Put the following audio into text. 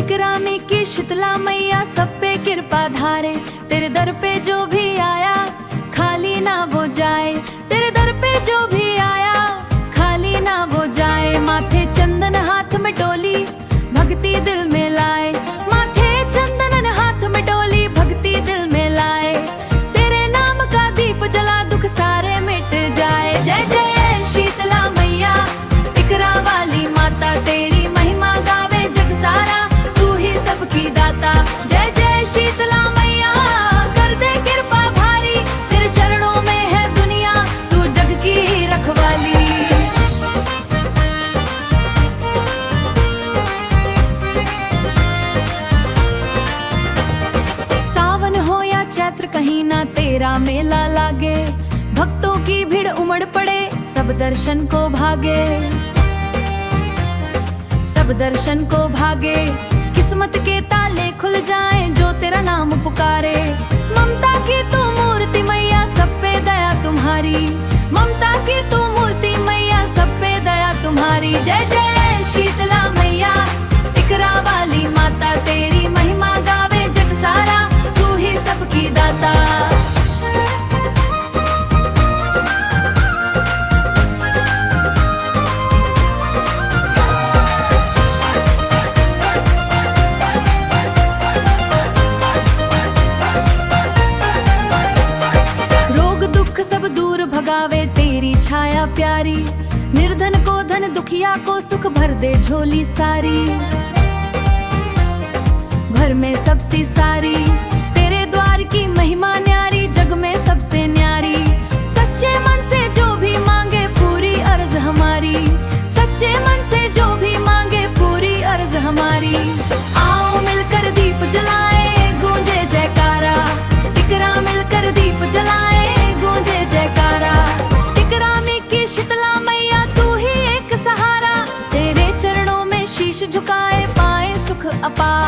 इकरामी की शीतला मैया सब पे कृपा धारे। तेरे दर पे जो भी आया खाली ना वो जाए। तेरे दर पे जो भी आया खाली ना वो जाए। माथे चंदन हाथ में डोली भक्ति दिल में लाए। माथे चंदन हाथ में डोली भक्ति दिल में लाए। तेरे नाम का दीप जला दुख सारे मिट जाए। जय जय शीतला मैया इकरा वाली माता। तेरी महिमा गावे जग सारा तू ही सबकी दाता। जय जय शीतला मैया कर दे कृपा भारी। तेरे चरणों में है दुनिया तू जग की रखवाली। सावन हो या चैत्र कहीं ना तेरा मेला लागे। भक्तों की भीड़ उमड़ पड़े सब दर्शन को भागे। सब दर्शन को भागे किस्मत के ताले खुल जाएं जो तेरा नाम पुकारे। ममता की तू मूर्ति मैया सब पे दया तुम्हारी। ममता की तू मूर्ति मैया सब पे दया तुम्हारी। जय जय शीतला मैया इकरा वाली माता। तेरी महिमा गावे जग सारा तू ही सबकी दाता। सब दूर भगावे तेरी छाया प्यारी। निर्धन को धन दुखिया को सुख भर दे झोली सारी। भर में सबसे सारी तेरे द्वार की महिमा न्यारी। जग में सबसे न्यारी सच्चे मन से जो भी मांगे पूरी अर्ज हमारी। सच्चे मन से जो भी मांगे पूरी अर्ज हमारी। आओ मिलकर दीप जलाए गूंजे जयकारा। इकरा मिलकर दीप जलाए गूंजे जयकारा। इकरामी की शीतला मैया तू ही एक सहारा। तेरे चरणों में शीश झुकाए पाए सुख अपार।